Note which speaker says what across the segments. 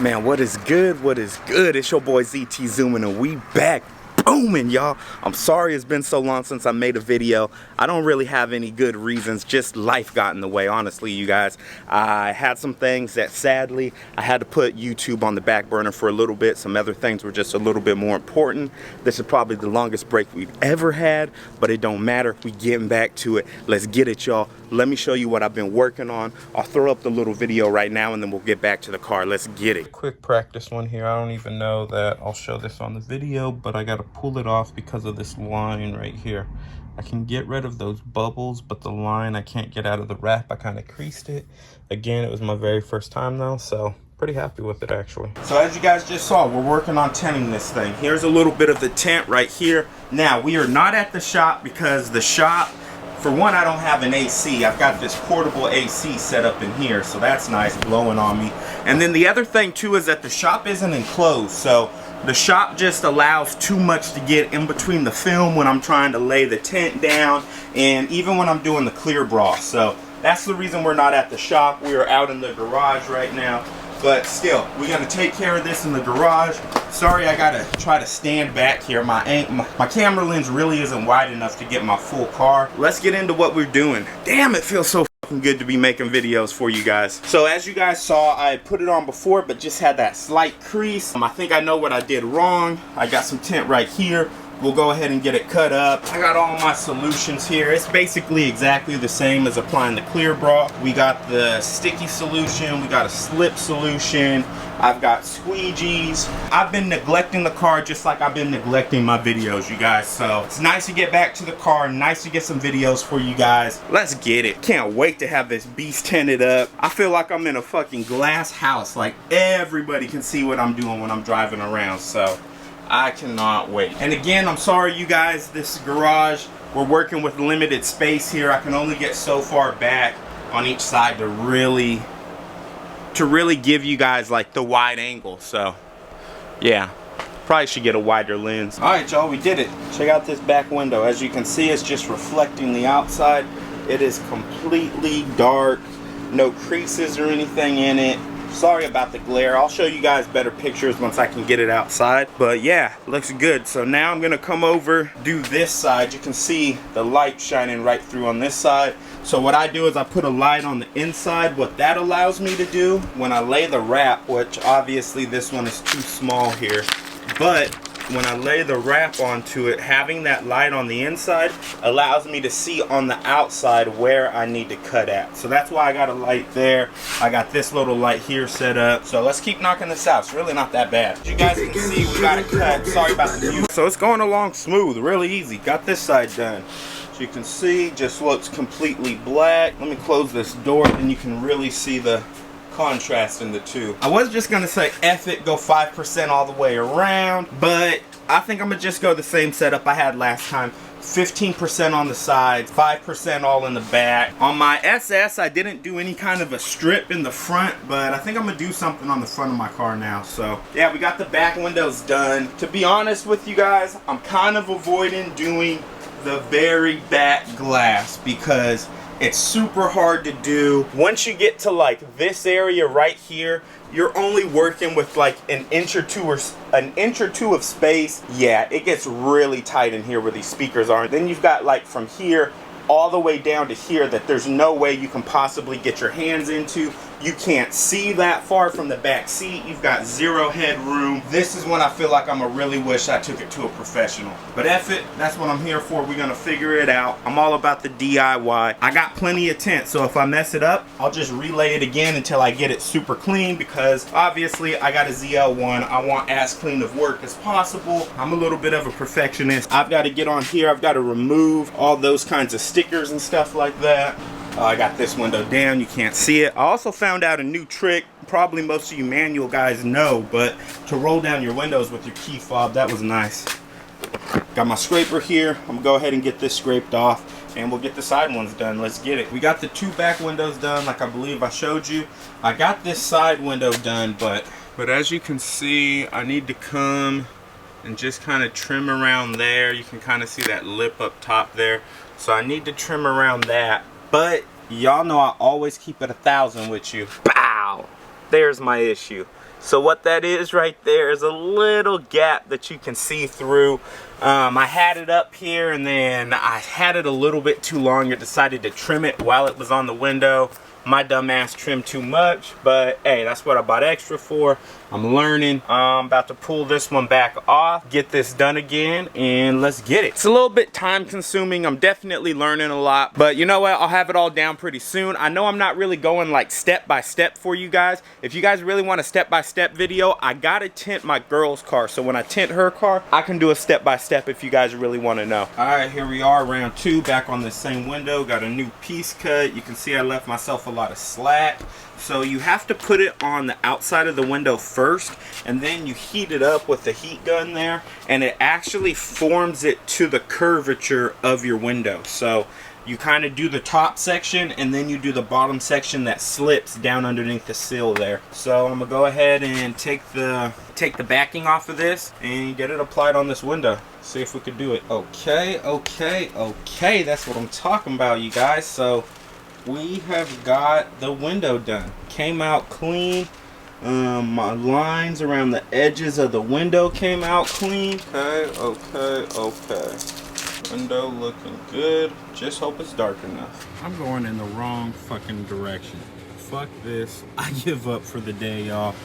Speaker 1: Man, what is good? What is good? It's your boy ZT Zoomin, and we back booming, y'all. I'm sorry it's been so long since I made a video. I don't really have any good reasons, just life got in the way, honestly, you guys. I had some things that sadly I had to put YouTube on the back burner for a little bit. Some other things were just a little bit more important. This is probably the longest break we've ever had, but it don't matter. We getting back to it. Let's get it, y'all. Let me show you what I've been working on. I'll throw up the little video right now and then we'll get back to the car. Let's get it. Quick practice one here. I don't even know that I'll show this on the video, but I gotta pull it off because of this line right here. I can get rid of those bubbles, but the line I can't get out of the wrap. I kind of creased it. Again, it was my very first time though, so pretty happy with it actually. So as you guys just saw, we're working on tinting this thing. Here's a little bit of the tint right here. Now, we are not at the shop because the shop, for one, I don't have an AC. I've got this portable AC set up in here, so that's nice, blowing on me. And then the other thing too is that the shop isn't enclosed, so the shop just allows too much to get in between the film when I'm trying to lay the tint down, and even when I'm doing the clear bra. So that's the reason we're not at the shop. We are out in the garage right now. But still, we gotta take care of this in the garage. Sorry, I gotta try to stand back here. My camera lens really isn't wide enough to get my full car. Let's get into what we're doing. Damn, it feels so fucking good to be making videos for you guys. So as you guys saw, I put it on before, but just had that slight crease. I think I know what I did wrong. I got some tint right here. We'll go ahead and get it cut up. I got all my solutions here. It's basically exactly the same as applying the clear bra. We got the sticky solution, we got a slip solution, I've got squeegees. I've been neglecting the car just like I've been neglecting my videos, you guys. So it's nice to get back to the car, nice to get some videos for you guys. Let's get it. Can't wait to have this beast tinted up. I feel like I'm in a fucking glass house. Like everybody can see what I'm doing when I'm driving around. So I cannot wait. And again, I'm sorry you guys, this garage, we're working with limited space here. I can only get so far back on each side to really give you guys like the wide angle. So yeah, probably should get a wider lens. All right, y'all, we did it. Check out this back window. As you can see, it's just reflecting the outside. It is completely dark, no creases or anything in it. Sorry about the glare. I'll show you guys better pictures once I can get it outside. But yeah, looks good. So now I'm gonna come over, do this side. You can see the light shining right through on this side. So what I do is I put a light on the inside. What that allows me to do when I lay the wrap, which obviously this one is too small here, but when I lay the wrap onto it, having that light on the inside allows me to see on the outside where I need to cut at. So that's why I got a light there. I got this little light here set up. So let's keep knocking this out. It's really not that bad. As you guys can see, we got it cut. Sorry about the music. So it's going along smooth, really easy. Got this side done. As you can see, just looks completely black. Let me close this door and you can really see the contrast in the two. I was just gonna say F it, go 5% all the way around, but I think I'm gonna just go the same setup I had last time. 15% on the sides, 5% all in the back. On my SS, I didn't do any kind of a strip in the front, but I think I'm gonna do something on the front of my car now. So yeah, we got the back windows done. To be honest with you guys, I'm kind of avoiding doing the very back glass because it's super hard to do. Once you get to like this area right here, you're only working with like an inch or two of space. Yeah, it gets really tight in here where these speakers are. Then you've got like from here all the way down to here that there's no way you can possibly get your hands into. You can't see that far from the back seat. You've got zero headroom. This is when I feel like I'm gonna really wish I took it to a professional. But F it, that's what I'm here for. We're gonna figure it out. I'm all about the DIY. I got plenty of tint, so if I mess it up, I'll just relay it again until I get it super clean, because obviously I got a ZL1. I want as clean of work as possible. I'm a little bit of a perfectionist. I've got to get on here. I've got to remove all those kinds of stickers and stuff like that. I got this window down, you can't see it. I also found out a new trick, probably most of you manual guys know, but to roll down your windows with your key fob, that was nice. Got my scraper here. I'm gonna go ahead and get this scraped off and we'll get the side ones done. Let's get it. We got the two back windows done like I believe I showed you. I got this side window done, but as you can see, I need to come and just kind of trim around there. You can kind of see that lip up top there. So I need to trim around that. But y'all know I always keep it 1,000 with you. Bow! There's my issue. So what that is right there is a little gap that you can see through. I had it up here and then I had it a little bit too long. I decided to trim it while it was on the window. My dumb ass trimmed too much, but hey, that's what I bought extra for. I'm learning. I'm about to pull this one back off, get this done again, and let's get it. It's a little bit time consuming. I'm definitely learning a lot, but you know what? I'll have it all down pretty soon. I know I'm not really going like step by step for you guys. If you guys really want a step by step video, I gotta tint my girl's car. So when I tint her car, I can do a step by step if you guys really want to know. All right, here we are, round 2, back on the same window. Got a new piece cut. You can see I left myself a lot of slack. So you have to put it on the outside of the window first, and then you heat it up with the heat gun there, and it actually forms it to the curvature of your window. So you kind of do the top section, and then you do the bottom section that slips down underneath the sill there. So I'm gonna go ahead and take the backing off of this and get it applied on this window. See if we could do it. Okay, that's what I'm talking about, you guys. So we have got the window done. Came out clean. My lines around the edges of the window came out clean. Okay. Window looking good. Just hope it's dark enough. I'm going in the wrong fucking direction. Fuck this. I give up for the day, y'all.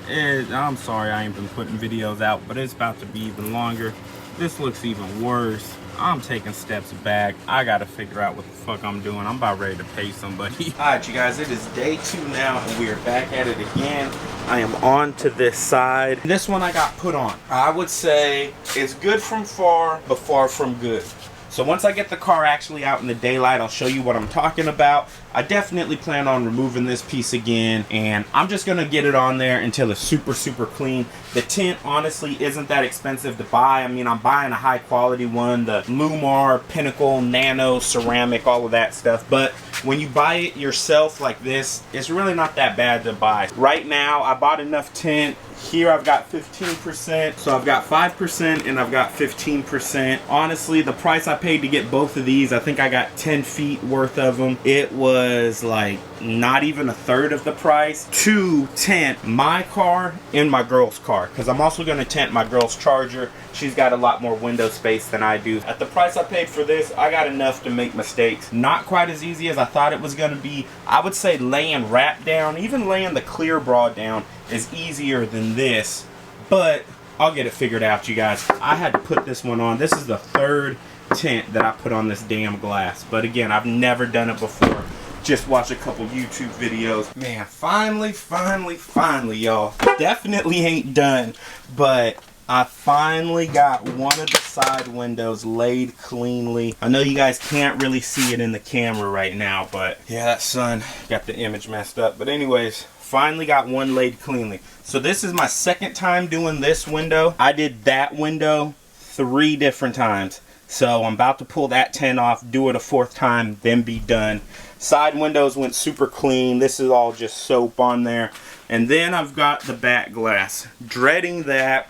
Speaker 1: I'm sorry I ain't been putting videos out, but it's about to be even longer. This looks even worse. I'm taking steps back. I gotta figure out what the fuck I'm doing. I'm about ready to pay somebody. Alright, you guys, it is day 2 now, and we are back at it again. I am on to this side. This one I got put on. I would say it's good from far, but far from good. So once I get the car actually out in the daylight, I'll show you what I'm talking about. I definitely plan on removing this piece again, and I'm just gonna get it on there until it's super clean. The tint honestly isn't that expensive to buy. I mean, I'm buying a high quality one, the LLumar, Pinnacle, Nano, ceramic, all of that stuff. But when you buy it yourself like this, it's really not that bad to buy. Right now, I bought enough tint. Here I've got 15%, so I've got 5% and I've got 15%. Honestly, the price I paid to get both of these, I think I got 10 feet worth of them. It was like not even a third of the price to tint my car and my girl's car, because I'm also going to tint my girl's Charger. She's got a lot more window space than I do. At the price I paid for this, I got enough to make mistakes. Not quite as easy as I thought it was going to be. I would say laying wrap down, even laying the clear bra down, is easier than this, but I'll get it figured out, you guys. I had to put this one on. This is the 3rd tint that I put on this damn glass, but again, I've never done it before. Just watch a couple YouTube videos. Man, finally, y'all. Definitely ain't done, but I finally got one of the side windows laid cleanly. I know you guys can't really see it in the camera right now, but yeah, that sun got the image messed up. But anyways, finally got one laid cleanly. So this is my 2nd time doing this window. I did that window 3 different times. So I'm about to pull that tint off, do it a 4th time, then be done. Side windows went super clean. This is all just soap on there. And then I've got the back glass. Dreading that.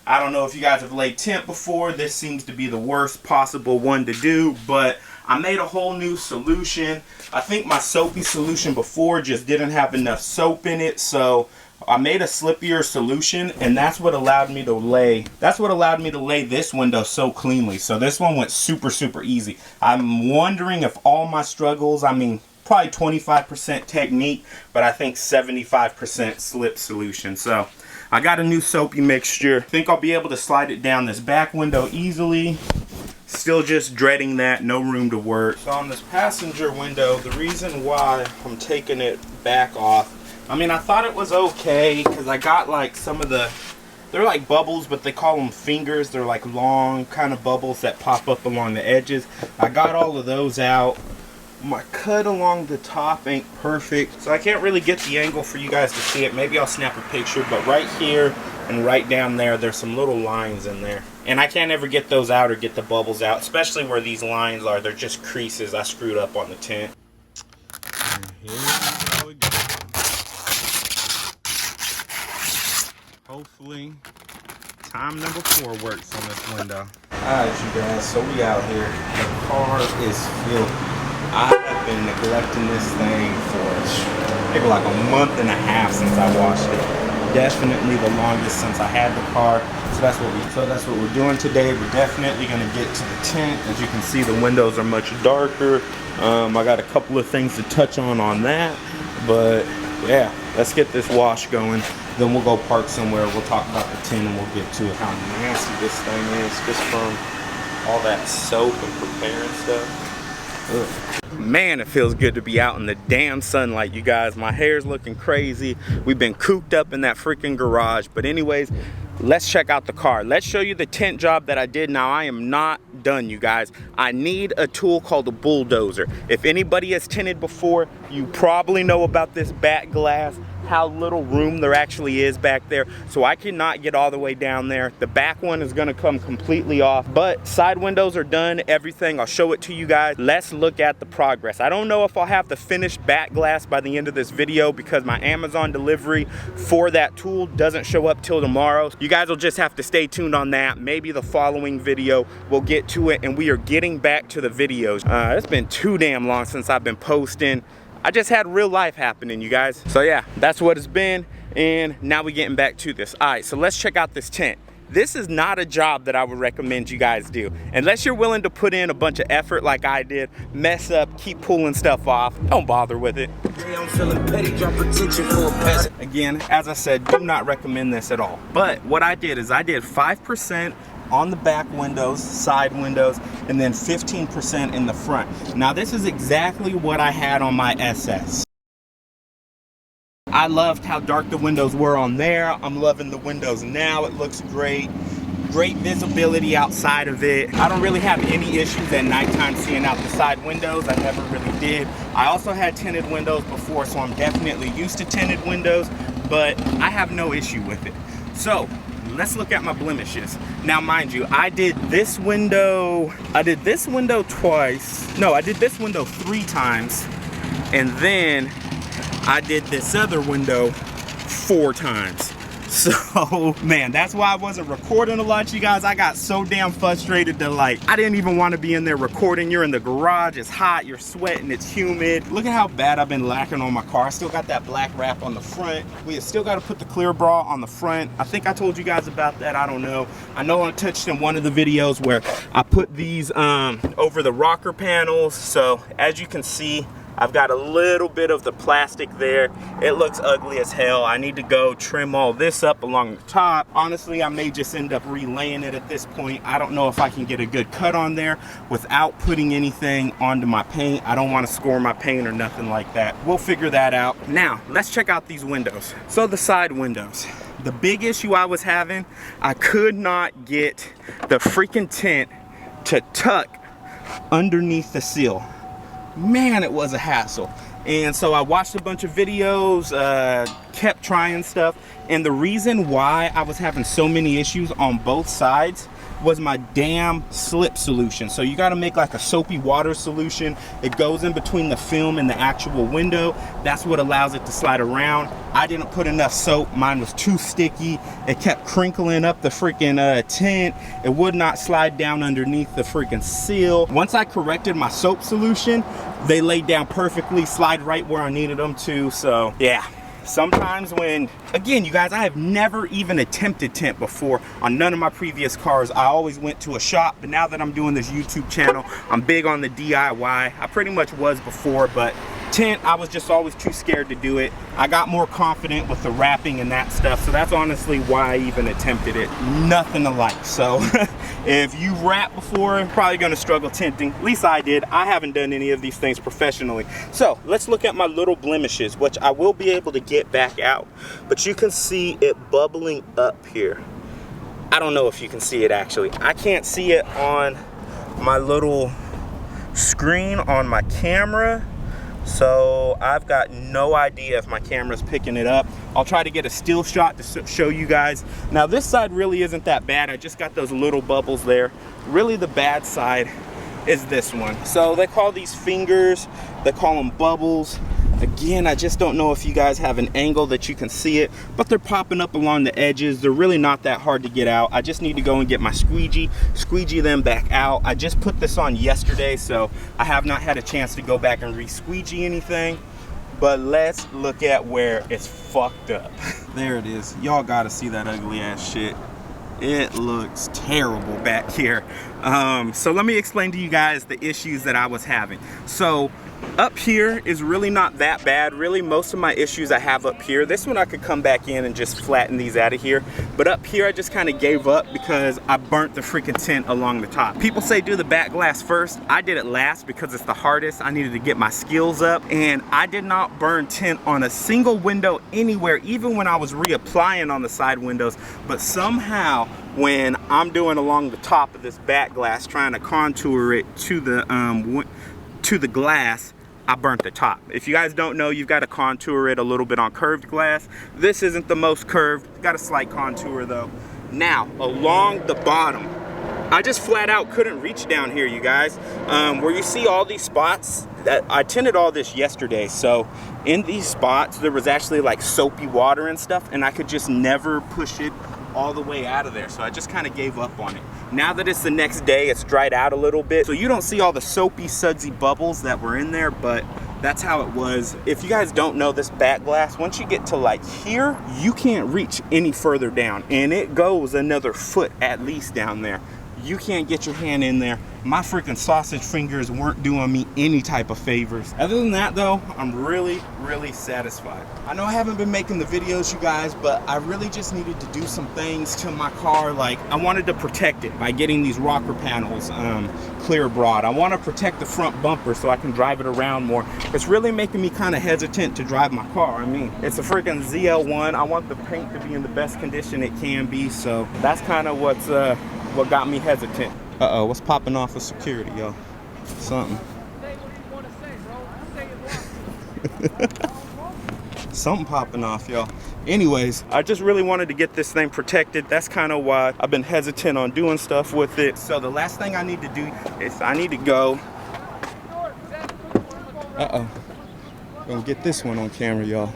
Speaker 1: I don't know if you guys have laid tint before. This seems to be the worst possible one to do, but I made a whole new solution. I think my soapy solution before just didn't have enough soap in it, so I made a slippier solution, and that's what allowed me to lay this window so cleanly. So this one went super easy. I'm wondering if all my struggles, I mean, probably 25% technique, but I think 75% slip solution. So I got a new soapy mixture. I think I'll be able to slide it down this back window easily. Still just dreading that, no room to work. So on this passenger window, the reason why I'm taking it back off, I mean, I thought it was okay because I got like some of the, they're like bubbles, but they call them fingers. They're like long kind of bubbles that pop up along the edges. I got all of those out. My cut along the top ain't perfect, so I can't really get the angle for you guys to see it. Maybe I'll snap a picture, but right here and right down there, there's some little lines in there. And I can't ever get those out or get the bubbles out, especially where these lines are. They're just creases I screwed up on the tint. And here we go again. Hopefully, time number 4 works on this window. Alright, you guys, so we out here. The car is filthy. I have been neglecting this thing for maybe like a month and a half since I washed it. definitely the longest since I had the car. So that's what we're doing today. We're definitely gonna get to the tint. As you can see, the windows are much darker. I got a couple of things to touch on that, but yeah, let's get this wash going. Then we'll go park somewhere. We'll talk about the tint and we'll get to it. How nasty this thing is, just from all that soap and preparing stuff. Ugh. Man, it feels good to be out in the damn sunlight, you guys. My hair's looking crazy. We've been cooped up in that freaking garage. But anyways, let's check out the car. Let's show you the tint job that I did. Now, I am not done, you guys. I need a tool called a bulldozer. If anybody has tinted before, you probably know about this back glass, how little room there actually is back there. So I cannot get all the way down there. The back one is gonna come completely off, but side windows are done, everything. I'll show it to you guys. Let's look at the progress. I don't know if I'll have the finished back glass by the end of this video because my Amazon delivery for that tool doesn't show up till tomorrow. You guys will just have to stay tuned on that. Maybe the following video we'll get to it, and we are getting back to the videos. It's been too damn long since I've been posting. I just had real life happening, you guys. So yeah, that's what it's been, and now we're getting back to this. All right, so let's check out this tint. This is not a job that I would recommend you guys do. Unless you're willing to put in a bunch of effort like I did, mess up, keep pulling stuff off, don't bother with it. Again, as I said, do not recommend this at all. But what I did is I did 5% on the back windows, side windows, and then 15% in the front. Now this is exactly what I had on my SS. I loved how dark the windows were on there. I'm loving the windows now. It looks great. Great visibility outside of it. I don't really have any issues at nighttime seeing out the side windows. I never really did. I also had tinted windows before, so I'm definitely used to tinted windows, but I have no issue with it. So let's look at my blemishes. Now, mind you, I did this window twice. No, I did this window 3 times, and then I did this other window 4 times. So, man, that's why I wasn't recording a lot, you guys. I got so damn frustrated that, like, I didn't even want to be in there recording. You're in the garage, it's hot, you're sweating, it's humid. Look at how bad I've been lacking on my car. I still got that black wrap on the front. We have still got to put the clear bra on the front. I think I told you guys about that, I don't know. I know I touched in one of the videos where I put these over the rocker panels. So, as you can see, I've got a little bit of the plastic there. It looks ugly as hell. I need to go trim all this up along the top. Honestly, I may just end up relaying it at this point. I don't know if I can get a good cut on there without putting anything onto my paint. I don't want to score my paint or nothing like that. We'll figure that out. Now, let's check out these windows. So the side windows. The big issue I was having, I could not get the freaking tint to tuck underneath the seal. Man, it was a hassle. And so I watched a bunch of videos, kept trying stuff, and the reason why I was having so many issues on both sides was my damn slip solution. So you got to make like a soapy water solution. It goes in between the film and the actual window. That's what allows it to slide around. I didn't put enough soap. Mine was too sticky. It kept crinkling up the freaking tint. It would not slide down underneath the freaking seal. Once I corrected my soap solution, they laid down perfectly, slide right where I needed them to. So yeah. Sometimes when, again, you guys, I have never even attempted tint before on none of my previous cars. I always went to a shop, but now that I'm doing this YouTube channel, I'm big on the DIY. I pretty much was before, but tint, I was just always too scared to do it. I got more confident with the wrapping and that stuff, so that's honestly why I even attempted it. Nothing alike. So if you've wrapped before, you're probably gonna struggle tinting. At least I did. I haven't done any of these things professionally. So let's look at my little blemishes, which I will be able to get back out, but you can see it bubbling up here. I don't know if you can see it actually. I can't see it on my little screen on my camera. So I've got no idea if my camera's picking it up. I'll try to get a still shot to show you guys. Now this side really isn't that bad. I just got those little bubbles there. Really the bad side is this one. So they call these fingers, they call them bubbles. Again, I just don't know if you guys have an angle that you can see it, but they're popping up along the edges. They're really not that hard to get out. I just need to go and get my squeegee them back out. I just put this on yesterday, so I have not had a chance to go back and re-squeegee anything. But let's look at where it's fucked up. There it is. Y'all gotta see that ugly ass shit. It looks terrible back here. So let me explain to you guys the issues that I was having. So up here is really not that bad. Really, most of my issues I have up here. This one I could come back in and just flatten these out of here. But up here I just kind of gave up because I burnt the freaking tint along the top. People say do the back glass first. I did it last because it's the hardest. I needed to get my skills up, and I did not burn tint on a single window anywhere, even when I was reapplying on the side windows. But somehow when I'm doing along the top of this back glass, trying to contour it to the glass, I burnt the top. If you guys don't know, you've got to contour it a little bit on curved glass. This isn't the most curved, got a slight contour though. Now, along the bottom, I just flat out couldn't reach down here, you guys. Where you see all these spots, I tinted all this yesterday, so in these spots, there was actually like soapy water and stuff, and I could just never push it all the way out of there, so I just kind of gave up on it. Now that it's the next day, it's dried out a little bit, so you don't see all the soapy, sudsy bubbles that were in there, but that's how it was. If you guys don't know this back glass, once you get to like here, you can't reach any further down, and it goes another foot at least down there. You can't get your hand in there. My freaking sausage fingers weren't doing me any type of favors. Other than that though, I'm really, really satisfied. I know I haven't been making the videos, you guys, but I really just needed to do some things to my car. Like, I wanted to protect it by getting these rocker panels clear broad. I want to protect the front bumper so I can drive it around more. It's really making me kind of hesitant to drive my car. I mean, it's a freaking ZL1. I want the paint to be in the best condition it can be, so that's kind of what got me hesitant. Uh-oh, what's popping off with security, y'all? Something. Something popping off, y'all. Anyways, I just really wanted to get this thing protected. That's kind of why I've been hesitant on doing stuff with it. So the last thing I need to do is I need to go. Uh-oh. Gonna get this one on camera, y'all.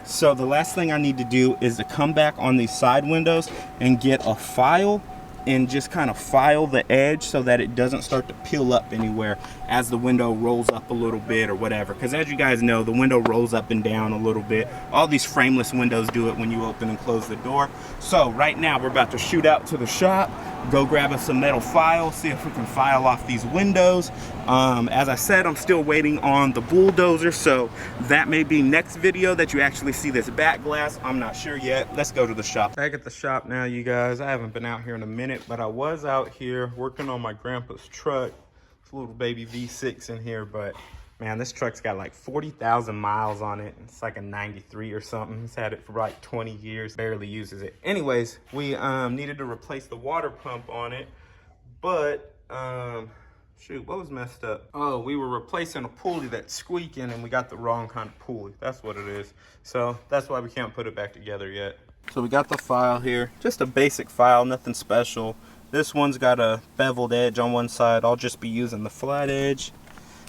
Speaker 1: So the last thing I need to do is to come back on these side windows and get a file and just kind of file the edge so that it doesn't start to peel up anywhere as the window rolls up a little bit or whatever. Because as you guys know, the window rolls up and down a little bit. All these frameless windows do it when you open and close the door. So right now we're about to shoot out to the shop, go grab us some metal file, see if we can file off these windows. As I said, I'm still waiting on the bulldozer, so that may be next video that you actually see this back glass. I'm not sure yet. Let's go to the shop. Back at the shop now, you guys. I haven't been out here in a minute, but I was out here working on my grandpa's truck. It's a little baby V6 in here, but man, this truck's got like 40,000 miles on it. It's like a 93 or something. He's had it for like 20 years, barely uses it. Anyways, we needed to replace the water pump on it, but shoot, what was messed up? Oh, we were replacing a pulley that's squeaking and we got the wrong kind of pulley. That's what it is. So that's why we can't put it back together yet. So we got the file here, just a basic file, nothing special. This one's got a beveled edge on one side. I'll just be using the flat edge.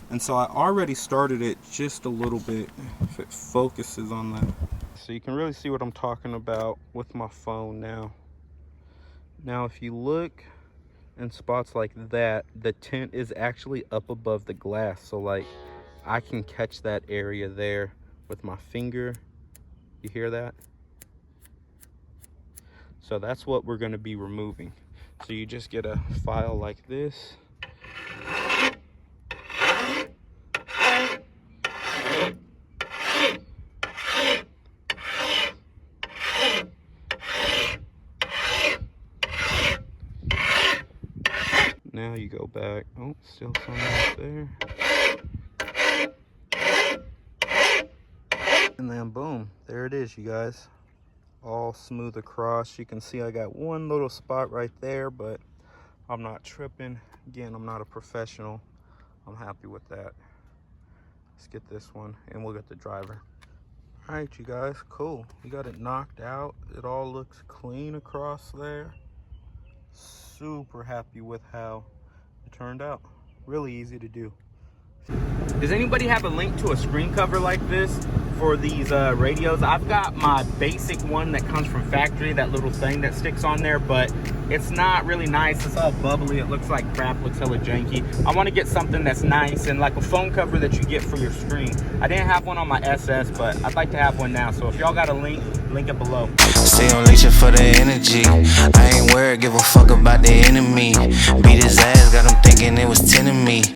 Speaker 1: And so I already started it just a little bit, if it focuses on that. So you can really see what I'm talking about with my phone now. Now if you look in spots like that, the tint is actually up above the glass. So like, I can catch that area there with my finger. You hear that? So that's what we're gonna be removing. So you just get a file like this. Now you go back. Oh, still some right there. And then boom, there it is, you guys. All smooth across. You can see I got one little spot right there, but I'm not tripping. Again, I'm not a professional. I'm happy with that. Let's get this one and we'll get the driver. All right, you guys, cool. We got it knocked out. It all looks clean across there. Super happy with how it turned out. Really easy to do. Does anybody have a link to a screen cover like this for these radios? I've got my basic one that comes from factory, that little thing that sticks on there, but it's not really nice. It's all bubbly. It looks like crap, looks hella janky. I want to get something that's nice and like a phone cover that you get for your screen. I didn't have one on my SS, but I'd like to have one now. So if y'all got a link it below.
Speaker 2: Stay on leash for the energy. I ain't worried, give a fuck about the enemy.